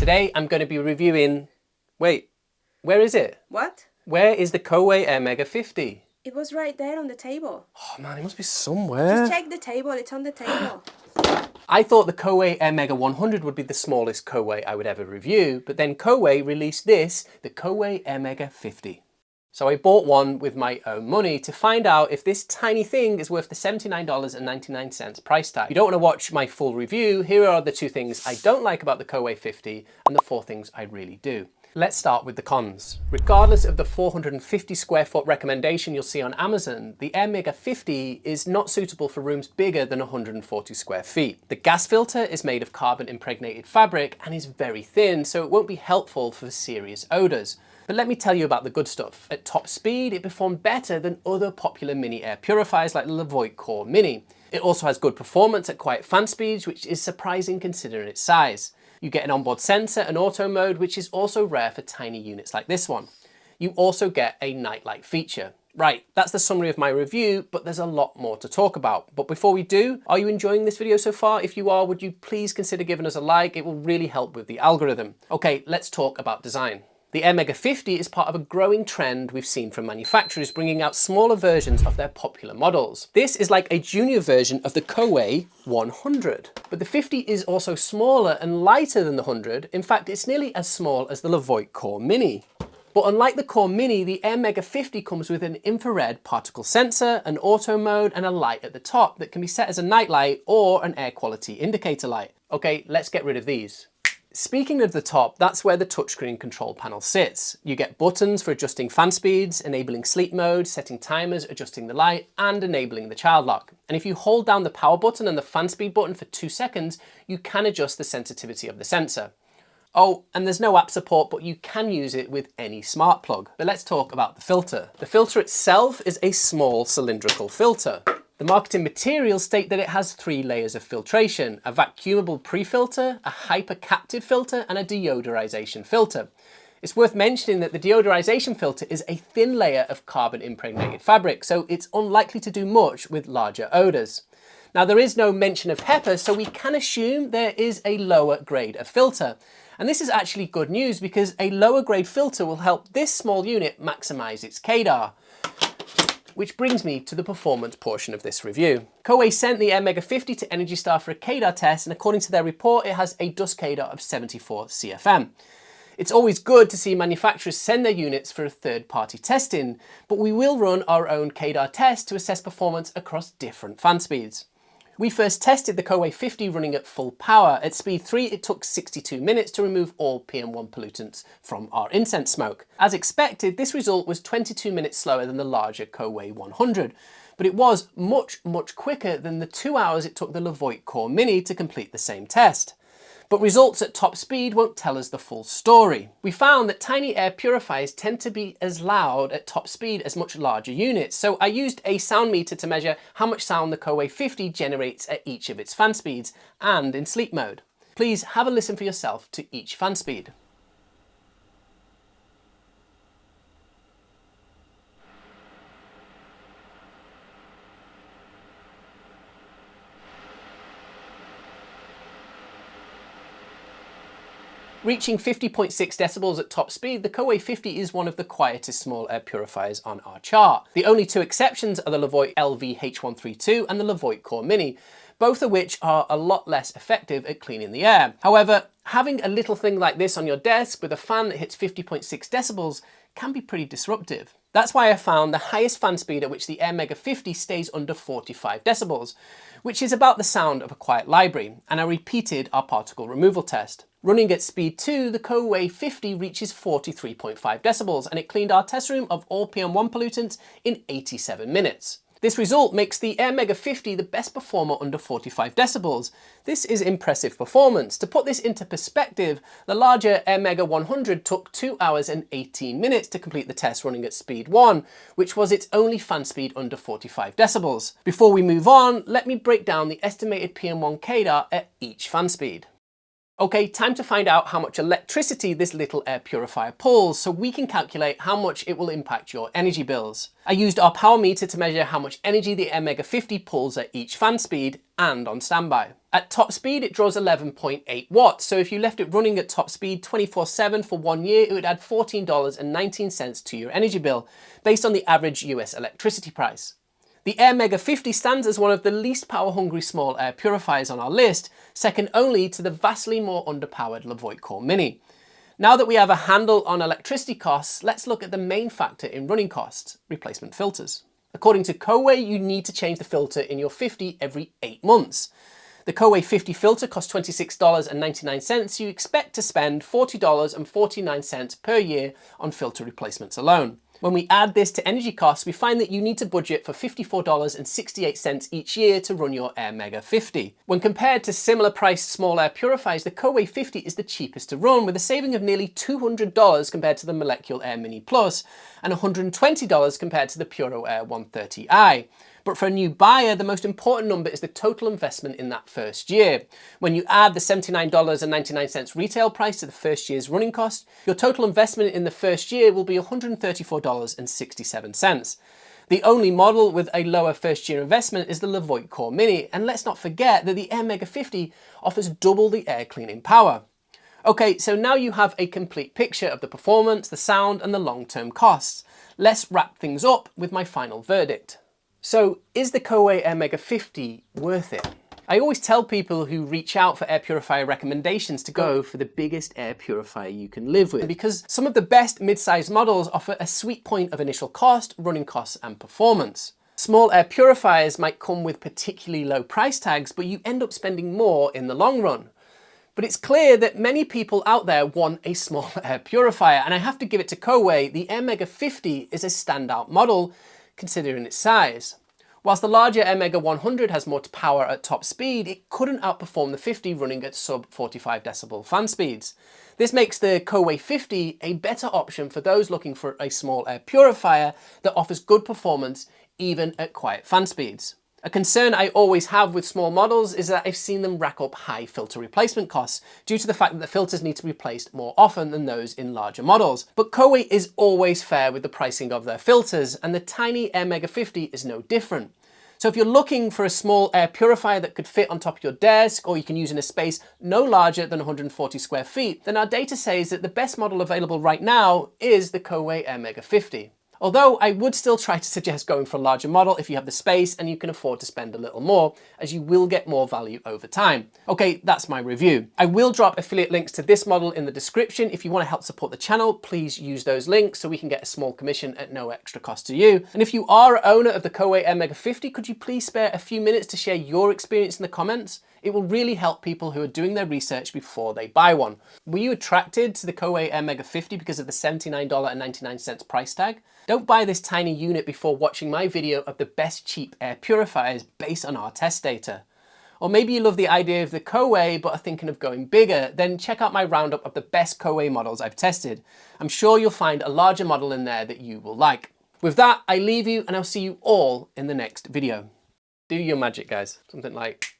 Today I'm going to be reviewing... Wait, where is it? What? Where is the Coway Airmega 50? It was right there on the table. Oh man, it must be somewhere. Just check the table, it's on the table. I thought the Coway Airmega 100 would be the smallest Coway I would ever review, but then Coway released this, the Coway Airmega 50. So I bought one with my own money to find out if this tiny thing is worth the $79.99 price tag. If you don't want to watch my full review, here are the 2 things I don't like about the Coway 50 and the 4 things I really do. Let's start with the cons. Regardless of the 450 square foot recommendation you'll see on Amazon, the Airmega 50 is not suitable for rooms bigger than 140 square feet. The gas filter is made of carbon impregnated fabric and is very thin, so it won't be helpful for serious odours. But let me tell you about the good stuff. At top speed, it performed better than other popular mini air purifiers like the Levoit Core Mini. It also has good performance at quiet fan speeds, which is surprising considering its size. You get an onboard sensor and auto mode, which is also rare for tiny units like this one. You also get a nightlight feature. Right, that's the summary of my review, but there's a lot more to talk about. But before we do, are you enjoying this video so far? If you are, would you please consider giving us a like? It will really help with the algorithm. Okay, let's talk about design. The Airmega 50 is part of a growing trend we've seen from manufacturers bringing out smaller versions of their popular models. This is like a junior version of the Coway 100. But the 50 is also smaller and lighter than the 100. In fact, it's nearly as small as the Levoit Core Mini. But unlike the Core Mini, the Airmega 50 comes with an infrared particle sensor, an auto mode, and a light at the top that can be set as a night light or an air quality indicator light. Okay, let's get rid of these. Speaking of the top, that's where the touchscreen control panel sits. You get buttons for adjusting fan speeds, enabling sleep mode, setting timers, adjusting the light, and enabling the child lock. And if you hold down the power button and the fan speed button for 2 seconds, you can adjust the sensitivity of the sensor. Oh, and there's no app support, but you can use it with any smart plug. But let's talk about the filter. The filter itself is a small cylindrical filter. The marketing materials state that it has 3 layers of filtration: a vacuumable pre-filter, a hypercaptive filter, and a deodorization filter. It's worth mentioning that the deodorization filter is a thin layer of carbon impregnated fabric, so it's unlikely to do much with larger odors. Now, there is no mention of HEPA, so we can assume there is a lower grade of filter. And this is actually good news because a lower grade filter will help this small unit maximize its KDAR. Which brings me to the performance portion of this review. Coway sent the Airmega 50 to Energy Star for a KDAR test, and according to their report, it has a dust KDAR of 74 CFM. It's always good to see manufacturers send their units for a third-party testing, but we will run our own KDAR test to assess performance across different fan speeds. We first tested the Coway 50 running at full power. At speed 3, it took 62 minutes to remove all PM1 pollutants from our incense smoke. As expected, this result was 22 minutes slower than the larger Coway 100, but it was much quicker than the 2 hours it took the Levoit Core Mini to complete the same test. But results at top speed won't tell us the full story. We found that tiny air purifiers tend to be as loud at top speed as much larger units, so I used a sound meter to measure how much sound the Coway 50 generates at each of its fan speeds and in sleep mode. Please have a listen for yourself to each fan speed. Reaching 50.6 decibels at top speed, the Coway 50 is one of the quietest small air purifiers on our chart. The only 2 exceptions are the Levoit LV-H132 and the Levoit Core Mini, both of which are a lot less effective at cleaning the air. However, having a little thing like this on your desk with a fan that hits 50.6 decibels can be pretty disruptive. That's why I found the highest fan speed at which the Airmega 50 stays under 45 decibels, which is about the sound of a quiet library, and I repeated our particle removal test. Running at speed 2, the Coway 50 reaches 43.5 decibels, and it cleaned our test room of all PM1 pollutants in 87 minutes. This result makes the Airmega 50 the best performer under 45 decibels. This is impressive performance. To put this into perspective, the larger Airmega 100 took 2 hours and 18 minutes to complete the test running at speed 1, which was its only fan speed under 45 decibels. Before we move on, let me break down the estimated PM1 KDAR at each fan speed. Okay, time to find out how much electricity this little air purifier pulls so we can calculate how much it will impact your energy bills. I used our power meter to measure how much energy the Airmega 50 pulls at each fan speed and on standby. At top speed, it draws 11.8 watts, so if you left it running at top speed 24/7 for 1 year, it would add $14.19 to your energy bill, based on the average US electricity price. The Airmega 50 stands as one of the least power-hungry small air purifiers on our list, second only to the vastly more underpowered Levoit Core Mini. Now that we have a handle on electricity costs, let's look at the main factor in running costs, replacement filters. According to Coway, you need to change the filter in your 50 every 8 months. The Coway 50 filter costs $26.99, so you expect to spend $40.49 per year on filter replacements alone. When we add this to energy costs, we find that you need to budget for $54.68 each year to run your Airmega 50. When compared to similar priced small air purifiers, the Coway 50 is the cheapest to run, with a saving of nearly $200 compared to the Molekule Air Mini Plus and $120 compared to the PuroAir 130i. But for a new buyer, the most important number is the total investment in that first year. When you add the $79.99 retail price to the first year's running cost, your total investment in the first year will be $134.67. The only model with a lower first year investment is the Levoit Core Mini, and let's not forget that the Airmega 50 offers double the air cleaning power. Okay, so now you have a complete picture of the performance, the sound, and the long-term costs. Let's wrap things up with my final verdict. So, is the Coway Airmega 50 worth it? I always tell people who reach out for air purifier recommendations to go for the biggest air purifier you can live with, because some of the best mid-sized models offer a sweet point of initial cost, running costs, and performance. Small air purifiers might come with particularly low price tags, but you end up spending more in the long run. But it's clear that many people out there want a small air purifier, and I have to give it to Coway. The Airmega 50 is a standout model considering its size. Whilst the larger Airmega 100 has more power at top speed, it couldn't outperform the 50 running at sub 45 decibel fan speeds. This makes the Coway 50 a better option for those looking for a small air purifier that offers good performance even at quiet fan speeds. A concern I always have with small models is that I've seen them rack up high filter replacement costs due to the fact that the filters need to be replaced more often than those in larger models. But Coway is always fair with the pricing of their filters, and the tiny Airmega 50 is no different. So if you're looking for a small air purifier that could fit on top of your desk, or you can use in a space no larger than 140 square feet, then our data says that the best model available right now is the Coway Airmega 50. Although I would still try to suggest going for a larger model if you have the space and you can afford to spend a little more, as you will get more value over time. Okay, that's my review. I will drop affiliate links to this model in the description. If you want to help support the channel, please use those links so we can get a small commission at no extra cost to you. And if you are an owner of the Coway Airmega 50, could you please spare a few minutes to share your experience in the comments? It will really help people who are doing their research before they buy one. Were you attracted to the Coway Airmega 50 because of the $79.99 price tag? Don't buy this tiny unit before watching my video of the best cheap air purifiers based on our test data. Or maybe you love the idea of the Coway but are thinking of going bigger, then check out my roundup of the best Coway models I've tested. I'm sure you'll find a larger model in there that you will like. With that, I leave you and I'll see you all in the next video. Do your magic, guys. Something like